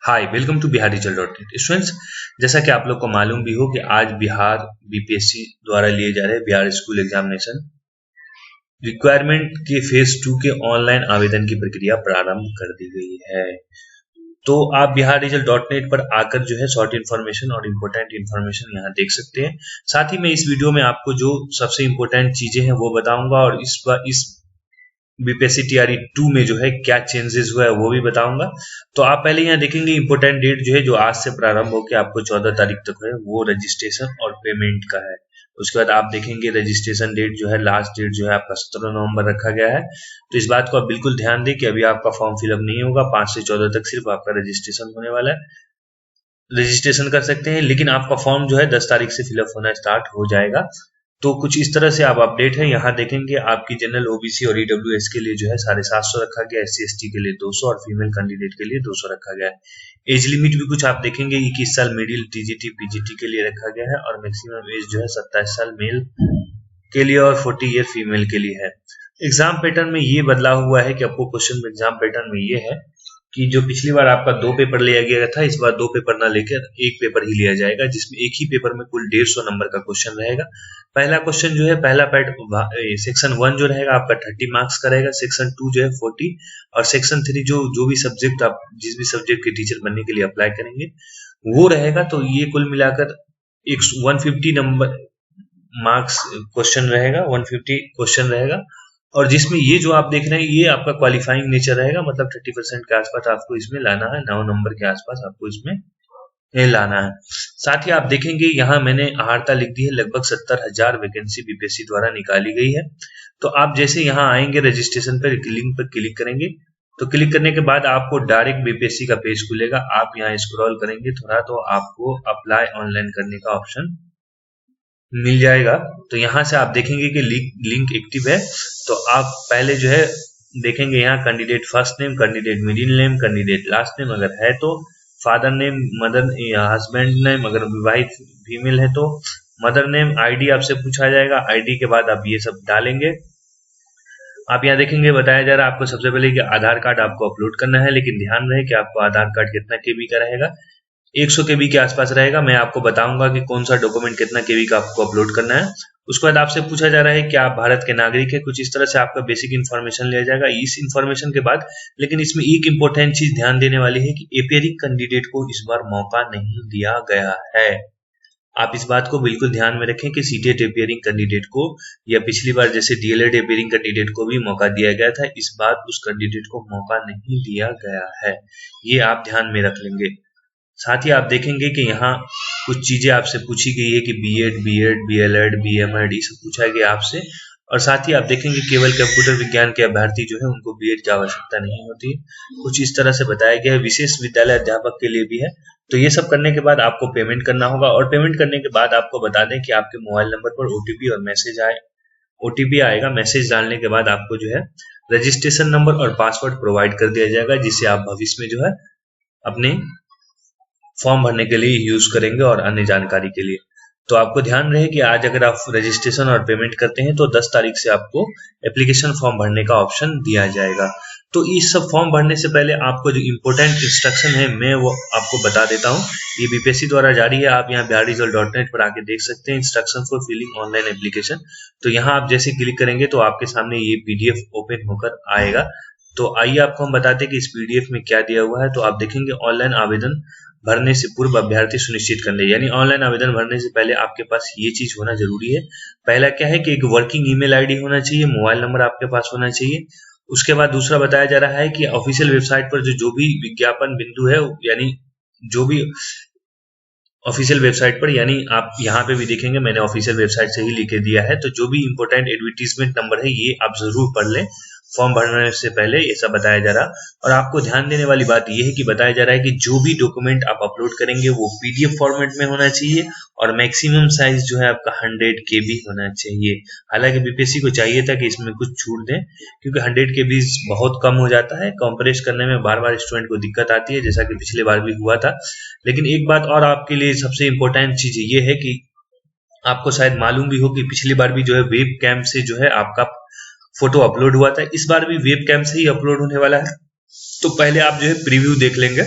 Hi, welcome to bihardigital.net। Students, जैसा कि आप लोग को मालूम भी हो कि आज बिहार बीपीएससी द्वारा लिए जा रहे बिहार स्कूल एग्जामिनेशन रिक्वायरमेंट के फेज 2 के ऑनलाइन आवेदन की प्रक्रिया प्रारंभ कर दी गई है। तो आप bihardigital.net पर आकर जो है शॉर्ट इन्फॉर्मेशन और इम्पोर्टेंट इन्फॉर्मेशन यहाँ देख सकते हैं। साथ ही मैं इस वीडियो में आपको जो सबसे इम्पोर्टेंट चीजें हैं वो बताऊंगा और इस बीपीएससी टीआरई 2 में जो है क्या चेंजेस हुआ है वो भी बताऊंगा। तो आप पहले यहाँ देखेंगे इंपोर्टेंट डेट जो है जो आज से प्रारंभ होकर आपको 14 तारीख तक है वो रजिस्ट्रेशन और पेमेंट का है। उसके बाद आप देखेंगे रजिस्ट्रेशन डेट जो है लास्ट डेट जो है आपका 17 नवंबर रखा गया है। तो इस बात को आप बिल्कुल ध्यान दें कि अभी आपका फॉर्म फिलअप नहीं होगा, 5 से 14 तक सिर्फ आपका रजिस्ट्रेशन होने वाला है। रजिस्ट्रेशन कर सकते हैं, लेकिन आपका फॉर्म जो है 10 तारीख से फिलअप होना स्टार्ट हो जाएगा। तो कुछ इस तरह से आप अपडेट है। यहाँ देखेंगे आपकी जनरल ओबीसी और ईडब्ल्यूएस के लिए जो है 750 रखा गया, SC ST के लिए 200 और फीमेल कैंडिडेट के लिए 200 रखा गया है। एज लिमिट भी कुछ आप देखेंगे 21 साल मिडिल टीजीटी पीजीटी के लिए रखा गया है और मैक्सिमम एज जो है 27 साल मेल के लिए और 40 ईयर फीमेल के लिए है। एग्जाम पैटर्न में ये बदलाव हुआ है कि आपको क्वेश्चन एग्जाम पैटर्न में ये है कि जो पिछली बार आपका 2 पेपर लिया गया था, इस बार 2 पेपर ना लेकर 1 पेपर ही लिया जाएगा, जिसमें एक ही पेपर में कुल 150 नंबर का क्वेश्चन रहेगा। पहला क्वेश्चन जो है पहला सेक्शन 1 जो रहेगा आपका 30 मार्क्स का रहेगा, सेक्शन 2 जो है 40 और सेक्शन 3 जो भी सब्जेक्ट आप जिस भी सब्जेक्ट के टीचर बनने के लिए अप्लाई करेंगे वो रहेगा। तो ये कुल मिलाकर 150 नंबर मार्क्स क्वेश्चन रहेगा, 150 क्वेश्चन रहेगा। और जिसमें ये जो आप देख रहे हैं ये आपका क्वालिफाइंग नेचर रहेगा, मतलब 30% के आसपास आपको इसमें लाना है, 9 नंबर के आसपास आपको इसमें लाना है। साथ ही आप देखेंगे यहाँ मैंने आहारता लिख दी है, लगभग 70,000 वैकेंसी बीपीएससी द्वारा निकाली गई है। तो आप जैसे यहाँ आएंगे रजिस्ट्रेशन पर लिंक पर क्लिक करेंगे, तो क्लिक करने के बाद आपको डायरेक्ट बीपीएससी का पेज खुलेगा। आप यहाँ स्क्रॉल करेंगे थोड़ा तो आपको अप्लाई ऑनलाइन करने का ऑप्शन मिल जाएगा। तो यहाँ से आप देखेंगे कि लिंक एक्टिव है। तो आप पहले जो है देखेंगे यहाँ candidate first name, candidate middle name, candidate last name अगर है तो, फादर नेम, मदर या हस्बैंड नेम अगर विवाहित फीमेल है तो, मदर नेम, आईडी आपसे पूछा जाएगा। आईडी के बाद आप ये सब डालेंगे। आप यहाँ देखेंगे बताया जा रहा है आपको सबसे पहले कि आधार कार्ड आपको अपलोड करना है, लेकिन ध्यान रहे कि आपको आधार कार्ड कितना केबी का रहेगा, 100 केबी के आसपास रहेगा। मैं आपको बताऊंगा कि कौन सा डॉक्यूमेंट कितना केबी का आपको अपलोड करना है। उसके बाद आपसे पूछा जा रहा है कि आप भारत के नागरिक है, कुछ इस तरह से आपका बेसिक इन्फॉर्मेशन लिया जाएगा। इस इन्फॉर्मेशन के बाद लेकिन इसमें एक इंपॉर्टेंट चीज ध्यान देने वाली है कि एपियरिंग कैंडिडेट को इस बार मौका नहीं दिया गया है। आप इस बात को बिल्कुल ध्यान में रखें कि सीटेट एपियरिंग कैंडिडेट को या पिछली बार जैसे डीएलएड एपियरिंग कैंडिडेट को भी मौका दिया गया था, इस बार उस कैंडिडेट को मौका नहीं दिया गया है। ये आप ध्यान में रख लेंगे। साथ ही आप देखेंगे कि यहाँ कुछ चीजें आपसे पूछी गई है कि बीएड, बीएलएड, बीएमएड ये सब पूछा गया आपसे। और साथ ही आप देखेंगे केवल कंप्यूटर विज्ञान के अभ्यर्थी जो है उनको बीएड की आवश्यकता नहीं होती है, कुछ इस तरह से बताया गया है। विशेष विद्यालय अध्यापक के लिए भी है। तो ये सब करने के बाद आपको पेमेंट करना होगा और पेमेंट करने के बाद आपको बता दें कि आपके मोबाइल नंबर पर ओटीपी और मैसेज ओटीपी आएगा। मैसेज डालने के बाद आपको जो है रजिस्ट्रेशन नंबर और पासवर्ड प्रोवाइड कर दिया जाएगा, जिससे आप भविष्य में जो है अपने फॉर्म भरने के लिए यूज करेंगे और अन्य जानकारी के लिए। तो आपको ध्यान रहे कि आज अगर आप रजिस्ट्रेशन और पेमेंट करते हैं तो 10 तारीख से आपको एप्लीकेशन फॉर्म भरने का ऑप्शन दिया जाएगा। तो इस सब फॉर्म भरने से पहले आपको जो इम्पोर्टेंट इंस्ट्रक्शन है मैं वो आपको बता देता हूँ। ये बीपीएससी द्वारा जारी है, आप यहाँ bihardigital.net पर आके देख सकते हैं instruction for filling online application. तो यहाँ आप जैसे क्लिक करेंगे तो आपके सामने ये पीडीएफ ओपन होकर आएगा। तो आइए आपको हम बताते हैं कि इस पीडीएफ में क्या दिया हुआ है। तो आप देखेंगे ऑनलाइन आवेदन भरने से पूर्व अभ्यर्थी सुनिश्चित कर ले, यानी ऑनलाइन आवेदन भरने से पहले आपके पास ये चीज होना जरूरी है। पहला क्या है कि एक वर्किंग ईमेल आईडी होना चाहिए, मोबाइल नंबर आपके पास होना चाहिए। उसके बाद दूसरा बताया जा रहा है कि ऑफिशियल वेबसाइट पर जो भी विज्ञापन बिंदु है, यानी जो भी ऑफिशियल वेबसाइट पर, यानी आप यहाँ पे भी देखेंगे मैंने ऑफिशियल वेबसाइट से ही लिख के दिया है। तो जो भी इंपॉर्टेंट एडवर्टीजमेंट नंबर है ये आप जरूर पढ़ लें फॉर्म भरने से पहले, ये सब बताया जा रहा। और आपको ध्यान देने वाली बात यह है कि बताया जा रहा है कि जो भी डॉक्यूमेंट आप अपलोड करेंगे वो पीडीएफ फॉर्मेट में होना चाहिए और मैक्सिमम साइज जो है आपका 100 KB होना चाहिए। हालांकि बीपीएससी को चाहिए था कि इसमें कुछ छूट दें, क्योंकि 100 KB बहुत कम हो जाता है, कंप्रेस करने में बार बार स्टूडेंट को दिक्कत आती है, जैसा कि पिछले बार भी हुआ था। लेकिन एक बात और आपके लिए सबसे इंपॉर्टेंट चीज ये है कि आपको शायद मालूम भी हो कि पिछली बार भी जो है वेब कैम से जो है आपका फोटो अपलोड हुआ था, इस बार भी वेब कैम से ही अपलोड होने वाला है। तो पहले आप जो है प्रीव्यू देख लेंगे।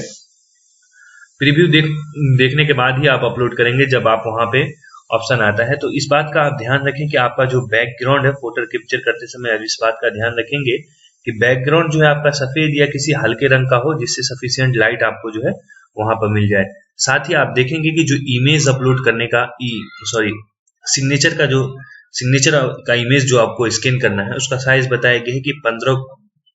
प्रीव्यू देखने के बाद ही आप अपलोड करेंगे जब आप वहां पे ऑप्शन आता है। तो इस बात का आप ध्यान रखें कि आपका जो बैकग्राउंड है फोटो कैप्चर करते समय अब इस बात का ध्यान रखेंगे कि बैकग्राउंड जो है आपका सफेद या किसी हल्के रंग का हो, जिससे सफिशिएंट लाइट आपको जो है वहां पर मिल जाए। साथ ही आप देखेंगे कि जो इमेज अपलोड करने का सिग्नेचर का इमेज जो आपको स्कैन करना है उसका साइज बताया गया है कि 15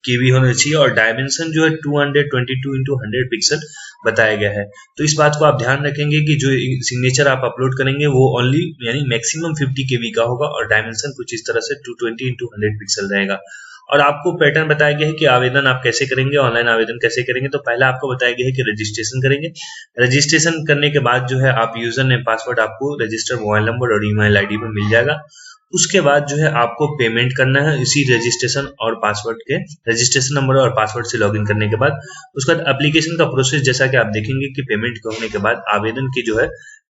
केबी होना चाहिए और डायमेंशन जो है 222x100 पिक्सल बताया गया है। तो इस बात को आप ध्यान रखेंगे कि जो सिग्नेचर आप अपलोड करेंगे वो ओनली यानी मैक्सिमम 50 केबी का होगा और डायमेंशन कुछ इस तरह से 220x100 पिक्सल रहेगा। और आपको पैटर्न बताया गया है कि आवेदन आप कैसे करेंगे, ऑनलाइन आवेदन कैसे करेंगे। तो पहला आपको बताया गया है कि रजिस्ट्रेशन करेंगे। रजिस्ट्रेशन करने के बाद जो है आप यूजर नेम पासवर्ड आपको रजिस्टर्ड मोबाइल नंबर और ईमेल आईडी में मिल जाएगा। उसके बाद जो है आपको पेमेंट करना है इसी रजिस्ट्रेशन और पासवर्ड के रजिस्ट्रेशन नंबर और पासवर्ड से लॉगिन करने के बाद। उसके बाद एप्लीकेशन का प्रोसेस जैसा कि आप देखेंगे कि पेमेंट होने के बाद आवेदन की जो है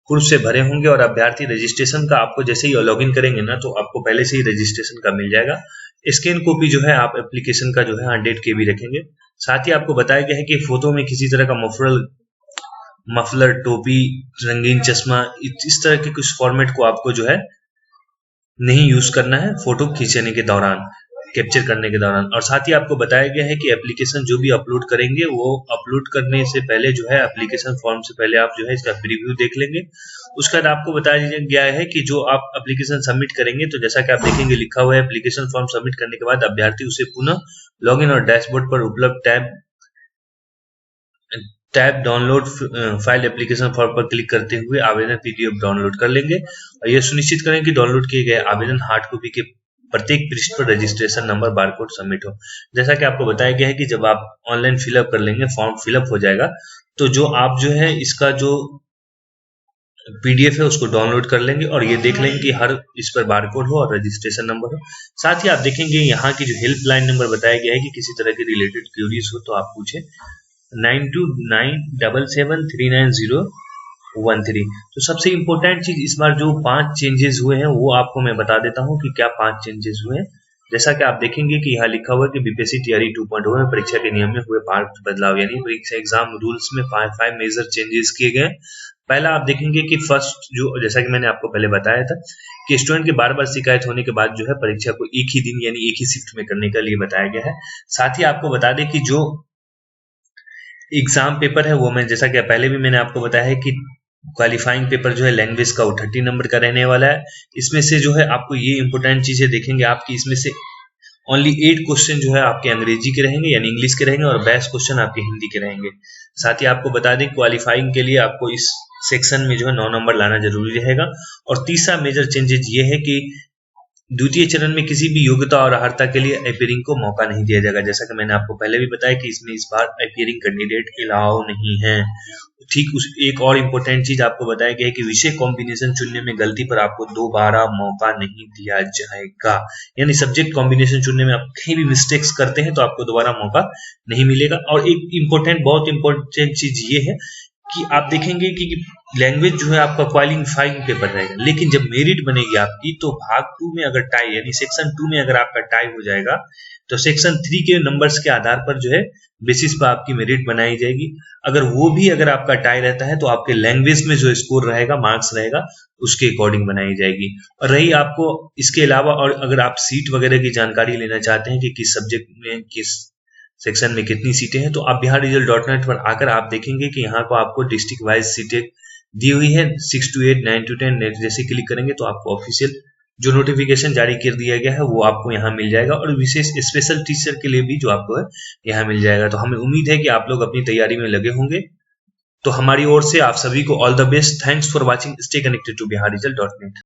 पूर्व से भरे होंगे और अभ्यर्थी रजिस्ट्रेशन का आपको जैसे ही लॉगिन करेंगे ना तो आपको पहले से ही रजिस्ट्रेशन का मिल जाएगा। स्कैन कॉपी जो है आप एप्लीकेशन का जो है 100 KB रखेंगे। साथ ही आपको बताया गया है कि फोटो में किसी तरह का मफलर, टोपी, रंगीन चश्मा इस तरह के कुछ फॉर्मेट को आपको जो है नहीं यूज करना है फोटो खींचने के दौरान, कैप्चर करने के दौरान। और साथ ही आपको बताया गया है कि एप्लीकेशन जो भी अपलोड करेंगे वो अपलोड करने से पहले जो है एप्लीकेशन फॉर्म से पहले आप जो है इसका प्रीव्यू देख लेंगे। उसके बाद आपको बताया गया है कि जो आप एप्लीकेशन सबमिट करेंगे तो जैसा कि आप देखेंगे लिखा हुआ है एप्लीकेशन फॉर्म सबमिट करने के बाद अभ्यर्थी उसे पुनः लॉगिन और डैशबोर्ड पर उपलब्ध tab download file application form पर क्लिक करते हुए आवेदन PDF डाउनलोड कर लेंगे और यह सुनिश्चित करें कि डाउनलोड किए गए आवेदन हार्ड कॉपी के प्रत्येक पृष्ठ पर रजिस्ट्रेशन नंबर बारकोड सबमिट हो। जैसा कि आपको बताया गया है कि जब आप ऑनलाइन फिलअप कर लेंगे फॉर्म फिलअप हो जाएगा तो जो आप जो है इसका जो PDF है उसको डाउनलोड कर लेंगे और ये देख लेंगे कि हर इस पर बारकोड हो और रजिस्ट्रेशन नंबर हो। साथ ही आप देखेंगे यहाँ की जो हेल्पलाइन नंबर बताया गया है कि किसी तरह के रिलेटेड क्यूरीज हो तो आप पूछे 9297739013। तो सबसे इंपॉर्टेंट चीज इस बार जो 5 चेंजेस हुए हैं वो आपको मैं बता देता हूँ कि क्या 5 चेंजेस हुए हैं। जैसा कि आप देखेंगे कि यहाँ लिखा हुआ है कि बीपीएससी टीआरई 2.0 में परीक्षा के नियम में हुए 5 बदलाव, यानी परीक्षा एग्जाम रूल्स में 5 मेजर चेंजेस किए गए। पहला आप देखेंगे कि फर्स्ट जो जैसा कि मैंने आपको पहले बताया था कि स्टूडेंट के बार बार शिकायत होने के बाद जो है परीक्षा को एक ही दिन यानी एक ही शिफ्ट में करने के लिए बताया गया है। साथ ही आपको बता दें कि जो एग्जाम पेपर है वो मैं जैसा कि पहले भी मैंने आपको बताया है कि क्वालिफाइंग पेपर जो है लैंग्वेज का वो 30 नंबर का रहने वाला है। इसमें से जो है आपको ये इंपॉर्टेंट चीजें देखेंगे आपकी, इसमें से ओनली 8 क्वेश्चन जो है आपके अंग्रेजी के रहेंगे यानी इंग्लिश के रहेंगे और 22 क्वेश्चन आपके हिंदी के रहेंगे। साथ ही आपको बता दें क्वालिफाइंग के लिए आपको इस सेक्शन में जो है 9 नंबर लाना जरूरी रहेगा। और तीसरा मेजर चेंजेस ये है कि द्वितीय चरण में किसी भी योग्यता और अर्हता के लिए अपीयरिंग को मौका नहीं दिया जाएगा। जैसा कि मैंने आपको पहले भी बताया कि इसमें इस बार अपीयरिंग कैंडिडेट अलाउ नहीं है। ठीक उस एक और इम्पोर्टेंट चीज आपको बताया गया है कि विषय कॉम्बिनेशन चुनने में गलती पर आपको दोबारा मौका नहीं दिया जाएगा, यानी सब्जेक्ट कॉम्बिनेशन चुनने में आप कहीं भी मिस्टेक्स करते हैं तो आपको दोबारा मौका नहीं मिलेगा। और एक बहुत इंपॉर्टेंट चीज ये है कि आप देखेंगे कि लैंग्वेज जो है आपका क्वालिफाइंग पेपर रहेगा, लेकिन जब मेरिट बनेगी आपकी तो भाग 2 में अगर टाई यानी सेक्शन 2 में अगर आपका टाई हो जाएगा तो सेक्शन 3 के नंबर्स के आधार पर जो है बेसिस पर आपकी मेरिट बनाई जाएगी। अगर आपका टाई रहता है तो आपके लैंग्वेज में जो स्कोर रहेगा मार्क्स रहेगा उसके अकॉर्डिंग बनाई जाएगी। और रही आपको इसके अलावा और अगर आप सीट वगैरह की जानकारी लेना चाहते हैं कि किस सब्जेक्ट में किस सेक्शन में कितनी सीटें हैं तो आप biharresult.net पर आकर आप देखेंगे कि यहाँ को आपको डिस्ट्रिक्ट वाइज सीटें दी हुई है 6 to 8, 9 to 10। जैसे क्लिक करेंगे तो आपको ऑफिशियल जो नोटिफिकेशन जारी कर दिया गया है वो आपको यहाँ मिल जाएगा और विशेष स्पेशल टीचर के लिए भी जो आपको है यहाँ मिल जाएगा। तो हमें उम्मीद है कि आप लोग अपनी तैयारी में लगे होंगे। तो हमारी ओर से आप सभी को all the best. Thanks for watching. Stay connected to biharresult.net।